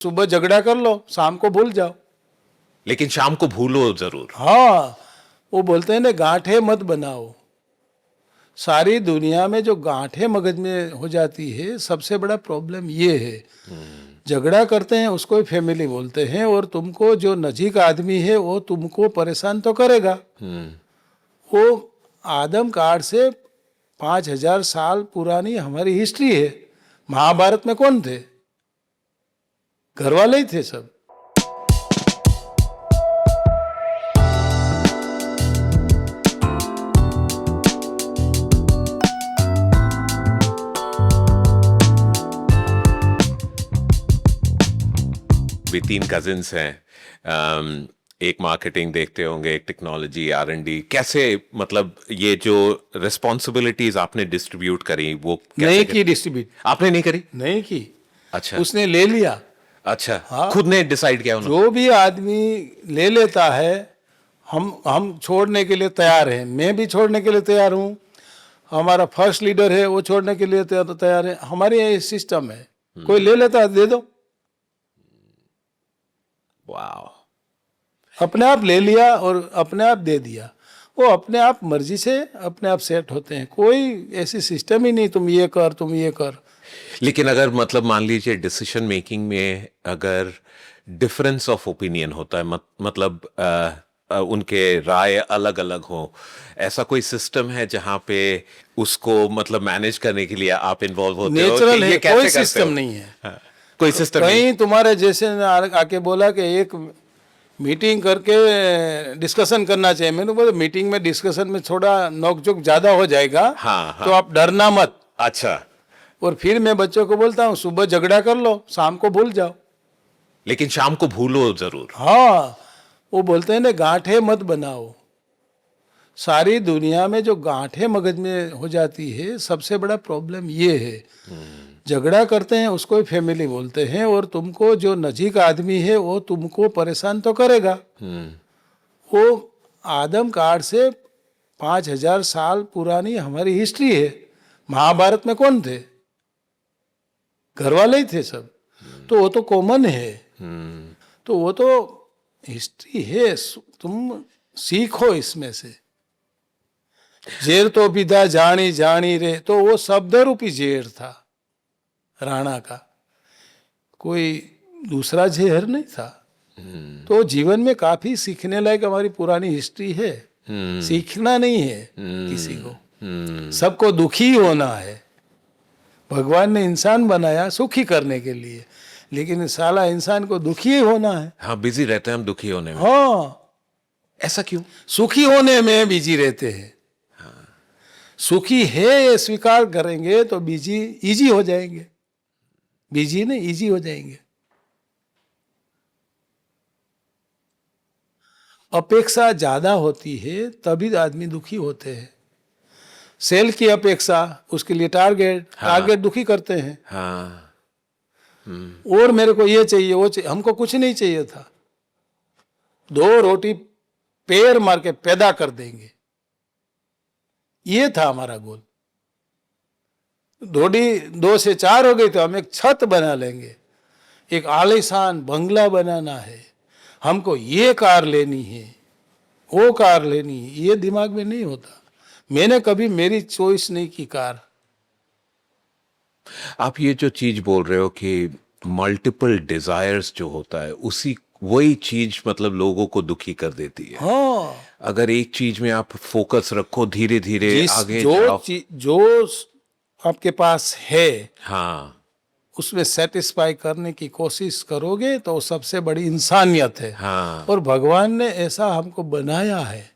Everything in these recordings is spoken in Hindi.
सुबह झगड़ा कर लो, शाम को भूल जाओ। लेकिन शाम को भूलो जरूर। हाँ, वो बोलते हैं ना, गांठें मत बनाओ। सारी दुनिया में जो गांठें मगज में हो जाती है, सबसे बड़ा प्रॉब्लम ये है। झगड़ा करते हैं उसको ही फैमिली बोलते हैं, और तुमको जो नजीक आदमी है वो तुमको परेशान तो करेगा। वो आदम काल से 5,000 साल पुरानी हमारी हिस्ट्री है। महाभारत में कौन थे? घर वाले ही थे सब। भी 3 कजिन्स हैं। एक मार्केटिंग देखते होंगे, एक टेक्नोलॉजी, R&D। कैसे, मतलब ये जो रिस्पॉन्सिबिलिटीज आपने डिस्ट्रीब्यूट करी वो कैसे नहीं की डिस्ट्रीब्यूट। आपने नहीं करी? नहीं की। अच्छा। उसने ले लिया। अच्छा। हाँ। खुद ने डिसाइड किया उन्होंने? जो भी आदमी ले लेता है, हम छोड़ने के लिए तैयार हैं। मैं भी छोड़ने के लिए तैयार हूँ। हमारा फर्स्ट लीडर है, वो छोड़ने के लिए तैयार है। हमारे ये सिस्टम है। कोई ले लेता है, दे दो। वाह। अपने आप ले लिया और अपने आप दे दिया। वो अपने आप मर्जी से अपने आप सेट होते हैं। कोई ऐसी सिस्टम ही नहीं तुम ये कर, तुम ये कर। लेकिन अगर मतलब मान लीजिए डिसीजन मेकिंग में अगर डिफरेंस ऑफ ओपिनियन होता है, मतलब उनके राय अलग अलग हो, ऐसा कोई सिस्टम है जहां पे उसको मतलब मैनेज करने के लिए आप इन्वॉल्व होते हो? नेचुरल है, ये कैसे कोई करते सिस्टम हो? नहीं है। हाँ, कोई सिस्टम नहीं। कहीं तुम्हारे जैसे ने आके बोला कि एक मीटिंग करके डिस्कशन करना चाहिए। मैंने बोला मीटिंग में डिस्कशन में थोड़ा नोकझोंक ज्यादा हो जाएगा। हाँ, हाँ। तो आप डरना मत। अच्छा। और फिर मैं बच्चों को बोलता हूँ, सुबह झगड़ा कर लो, शाम को भूल जाओ। लेकिन शाम को भूलो जरूर। हाँ, वो बोलते हैं ना, गांठें मत बनाओ। सारी दुनिया में जो गांठें मगज में हो जाती है, सबसे बड़ा प्रॉब्लम ये है। झगड़ा करते हैं उसको ही फैमिली बोलते हैं, और तुमको जो नजीक आदमी है वो तुमको परेशान तो करेगा। वो आदम काल से 5,000 साल पुरानी हमारी हिस्ट्री है। महाभारत में कौन थे? घर वाले ही थे सब। तो वो तो कॉमन है। तो वो तो हिस्ट्री है, तुम सीखो इसमें से। जेर तो विदा जानी जानी रे, तो वो शब्द रूपी जेर था राणा का, कोई दूसरा जहर नहीं था। तो जीवन में काफी सीखने लायक हमारी पुरानी हिस्ट्री है। सीखना नहीं है किसी को, सबको दुखी होना है। भगवान ने इंसान बनाया सुखी करने के लिए, लेकिन साला इंसान को दुखी ही होना है। हाँ, बिजी रहते हैं हम दुखी होने में। हाँ, ऐसा क्यों? सुखी होने में बिजी रहते हैं। सुखी है ये स्वीकार करेंगे तो बिजी इजी हो जाएंगे। बिजी नहीं, इजी हो जाएंगे। अपेक्षा ज्यादा होती है तभी आदमी दुखी होते हैं। सेल की अपेक्षा, उसके लिए टारगेट। हाँ। टारगेट दुखी करते हैं। हाँ। और मेरे को ये चाहिए, वो चाहिए। हमको कुछ नहीं चाहिए था, 2 रोटी पैर मार के पैदा कर देंगे, ये था हमारा गोल। थोड़ी 2 से 4 हो गई तो हम एक छत बना लेंगे, एक आलीशान बंगला बनाना है, हमको ये कार लेनी है, वो कार लेनी है। ये दिमाग में नहीं होता। मैंने कभी मेरी चॉइस नहीं की कार। आप ये जो चीज बोल रहे हो कि मल्टीपल डिजायर्स जो होता है, उसी वही चीज मतलब लोगों को दुखी कर देती है। हाँ, अगर एक चीज में आप फोकस रखो, धीरे धीरे आगे जाओ। जो आपके पास है, हाँ। उसमें सेटिस्फाई करने की कोशिश करोगे तो वो सबसे बड़ी इंसानियत है। हाँ। और भगवान ने ऐसा हमको बनाया है,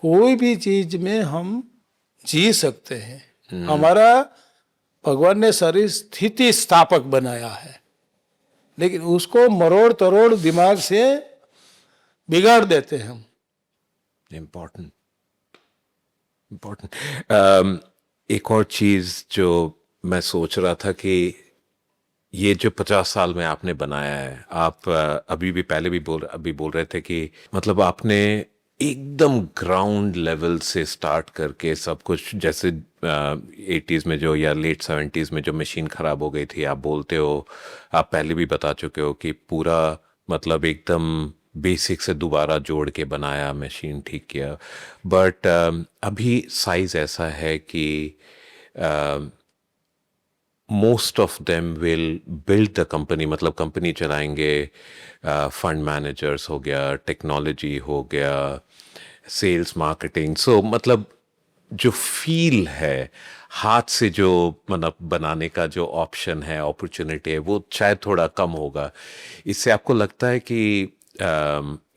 कोई भी चीज में हम जी सकते हैं। हमारा भगवान ने शरीर स्थिति स्थापक बनाया है, लेकिन उसको मरोड़ तरोड़ दिमाग से बिगाड़ देते हैं हम। Important important. एक और चीज जो मैं सोच रहा था कि ये जो 50 साल में आपने बनाया है, आप अभी भी पहले भी अभी बोल रहे थे कि मतलब आपने एकदम ग्राउंड लेवल से स्टार्ट करके सब कुछ, जैसे 80s में जो या लेट 70s में जो मशीन खराब हो गई थी, आप बोलते हो, आप पहले भी बता चुके हो कि पूरा मतलब एकदम बेसिक से दोबारा जोड़ के बनाया, मशीन ठीक किया। बट अभी साइज ऐसा है कि most of them will build the company, मतलब कंपनी चलाएंगे, फंड मैनेजर्स हो गया, टेक्नोलॉजी हो गया, सेल्स मार्केटिंग, सो मतलब जो फील है हाथ से, जो मतलब बनाने का जो ऑप्शन है, अपॉर्चुनिटी है, वो शायद थोड़ा कम होगा। इससे आपको लगता है कि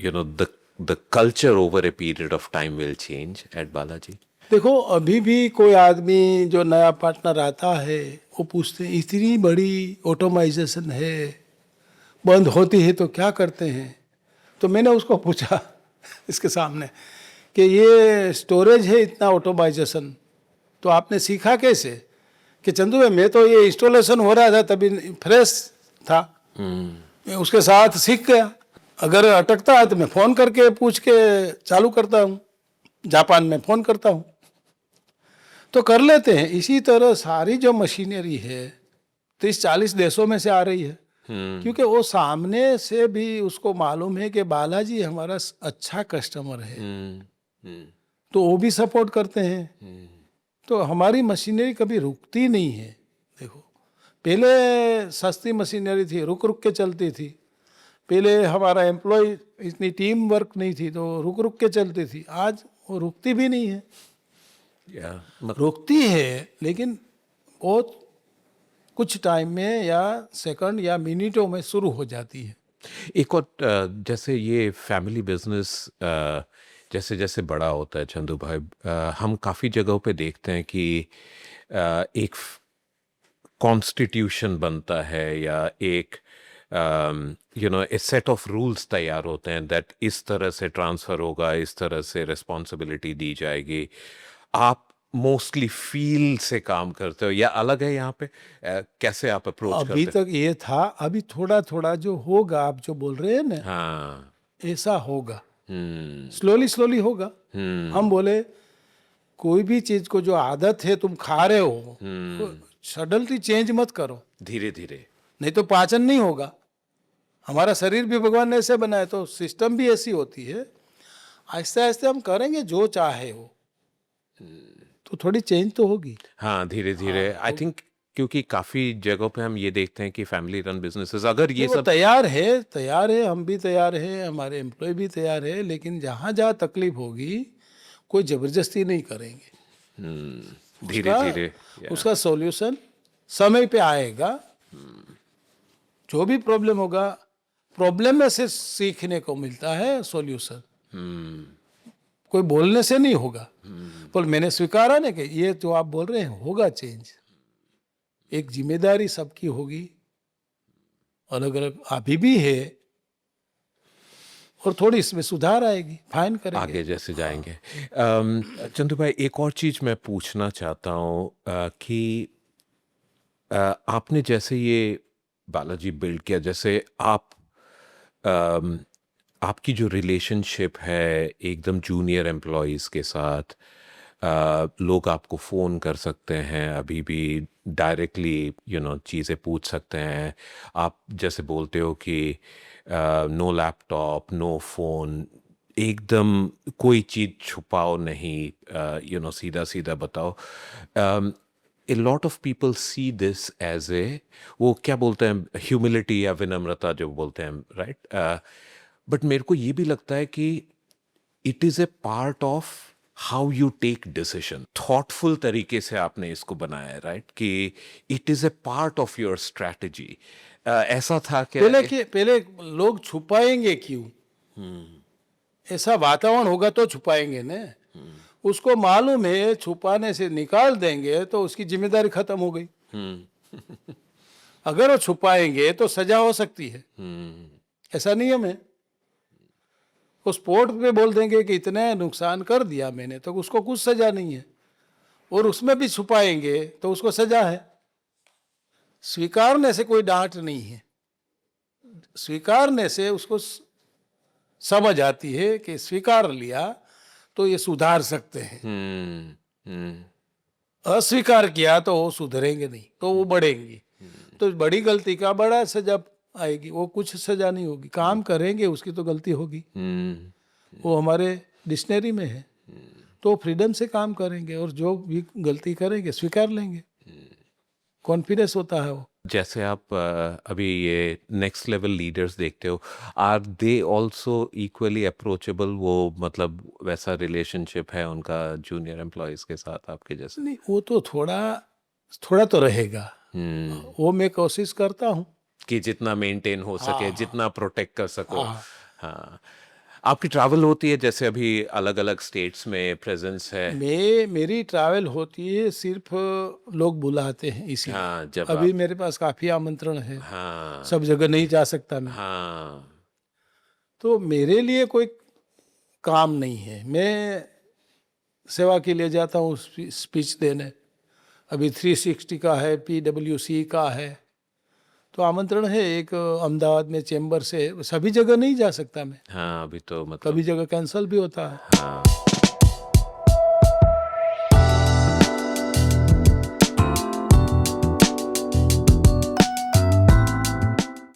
you know the culture over a period of time will change at Balaji? देखो, अभी भी कोई आदमी जो नया पार्टनर आता है वो पूछते हैं इतनी बड़ी ऑटोमाइजेशन है, बंद होती है तो क्या करते हैं? तो मैंने उसको पूछा इसके सामने कि ये स्टोरेज है इतना ऑटोमाइजेशन, तो आपने सीखा कैसे? कि चंदू भाई, मैं तो ये इंस्टॉलेशन हो रहा था तभी फ्रेश था, मैं उसके साथ सीख गया। अगर अटकता है तो मैं फ़ोन करके पूछ के चालू करता हूँ, जापान में फ़ोन करता हूँ तो कर लेते हैं। इसी तरह सारी जो मशीनरी है 30-40 देशों में से आ रही है, क्योंकि वो सामने से भी उसको मालूम है कि बालाजी हमारा अच्छा कस्टमर है, तो वो भी सपोर्ट करते हैं। तो हमारी मशीनरी कभी रुकती नहीं है। देखो, पहले सस्ती मशीनरी थी, रुक रुक के चलती थी। पहले हमारा एम्प्लॉय इतनी टीम वर्क नहीं थी तो रुक रुक के चलती थी। आज वो रुकती भी नहीं है, या रुकती है लेकिन बहुत कुछ टाइम में या सेकंड या मिनटों में शुरू हो जाती है। एक और जैसे ये फैमिली बिजनेस जैसे जैसे बड़ा होता है चंदू भाई, हम काफ़ी जगहों पे देखते हैं कि एक कॉन्स्टिट्यूशन बनता है या एक ए सेट ऑफ रूल्स तैयार होते हैं दैट इस तरह से ट्रांसफ़र होगा, इस तरह से रिस्पॉन्सिबिलिटी दी जाएगी। आप मोस्टली फील से काम करते हो या अलग है यहाँ पे? कैसे आप अप्रोच अभी करते तक ये था, अभी थोड़ा थोड़ा जो होगा, आप जो बोल रहे हैं ना, हैं? हाँ। ऐसा होगा, हम्म। स्लोली स्लोली होगा। हम्म। हम बोले कोई भी चीज को जो आदत है तुम खा रहे हो, सडनली चेंज मत करो, धीरे धीरे। नहीं तो पाचन नहीं होगा। हमारा शरीर भी भगवान ने ऐसे बनाया, तो सिस्टम भी ऐसी होती है। आहिस्ते आहिस्ते हम करेंगे जो चाहे हो, तो थोड़ी चेंज तो होगी। हाँ, धीरे धीरे आई थिंक, क्योंकि काफी जगहों पे हम ये देखते हैं कि फैमिली रन बिजनेसेस, अगर नहीं, ये वो सब तैयार है, तैयार है, हम भी तैयार है, हमारे एम्प्लॉय भी तैयार है, लेकिन जहाँ जहाँ तकलीफ होगी कोई जबरदस्ती नहीं करेंगे। धीरे उसका धीरे। उसका सॉल्यूशन समय पे आएगा। जो भी प्रॉब्लम होगा, प्रॉब्लम में से सीखने को मिलता है सॉल्यूशन, कोई बोलने से नहीं होगा। पर मैंने स्वीकारा ना कि ये जो आप बोल रहे हैं होगा चेंज, एक जिम्मेदारी सबकी होगी, अलग अलग अभी भी है, और थोड़ी इसमें सुधार आएगी, फाइन करेंगे। आगे जैसे जाएंगे। चंदू भाई, एक और चीज मैं पूछना चाहता हूँ कि आपने जैसे ये बालाजी बिल्ड किया, जैसे आप अम, आपकी जो रिलेशनशिप है एकदम जूनियर एम्प्लॉयज़ के साथ, लोग आपको फ़ोन कर सकते हैं अभी भी, डायरेक्टली चीज़ें पूछ सकते हैं। आप जैसे बोलते हो कि नो लैपटॉप, नो फ़ोन, एकदम कोई चीज़ छुपाओ नहीं, सीधा सीधा बताओ। A lot of people see this as a, वो क्या बोलते हैं, ह्यूमिलिटी या विनम्रता जो बोलते हैं, राइट? बट मेरे को ये भी लगता है कि it is a part of how you take decision. Thoughtful तरीके से आपने इसको बनाया है, राइट? कि it is a part of your strategy. ऐसा था क्या? पहले लोग छुपाएंगे क्यों? ऐसा वातावरण होगा तो छुपाएंगे ना। उसको मालूम है छुपाने से निकाल देंगे तो उसकी जिम्मेदारी खत्म हो गई। अगर वो छुपाएंगे तो सजा हो सकती है, ऐसा नियम है। वो स्पोर्ट पे बोल देंगे कि इतने नुकसान कर दिया मैंने, तो उसको कुछ सजा नहीं है। और उसमें भी छुपाएंगे तो उसको सजा है। स्वीकारने से कोई डांट नहीं है, स्वीकारने से उसको समझ आती है कि स्वीकार लिया तो ये सुधार सकते हैं, अस्वीकार किया तो वो सुधरेंगे नहीं, तो वो बढ़ेंगी। तो बड़ी गलती का बड़ा सजा आएगी, वो कुछ सजा नहीं होगी, काम करेंगे उसकी तो गलती होगी, वो हमारे डिक्शनरी में है। तो फ्रीडम से काम करेंगे और जो भी गलती करेंगे स्वीकार लेंगे, कॉन्फिडेंस होता है वो। जैसे आप अभी ये नेक्स्ट लेवल लीडर्स देखते हो, are they also equally approachable? वो मतलब वैसा रिलेशनशिप है उनका जूनियर एम्प्लॉयज के साथ आपके जैसे? नहीं, वो तो थोड़ा थोड़ा तो रहेगा, वो मैं कोशिश करता हूँ कि जितना मेंटेन हो सके, हाँ, जितना प्रोटेक्ट कर सको। हाँ। हाँ। आपकी ट्रैवल होती है जैसे अभी अलग अलग स्टेट्स में प्रेजेंस है? मेरी ट्रैवल होती है, सिर्फ लोग बुलाते हैं इसीलिए। हाँ, जब अभी आप, मेरे पास काफी आमंत्रण है, हाँ सब जगह नहीं जा सकता मैं। हाँ, तो मेरे लिए कोई काम नहीं है, मैं सेवा के लिए जाता हूँ स्पीच देने। अभी 360 का है, PWC का है, तो आमंत्रण है एक अहमदाबाद में चेंबर से, सभी जगह नहीं जा सकता मैं, हाँ, अभी तो मतलब कभी जगह कैंसिल भी होता है। हाँ।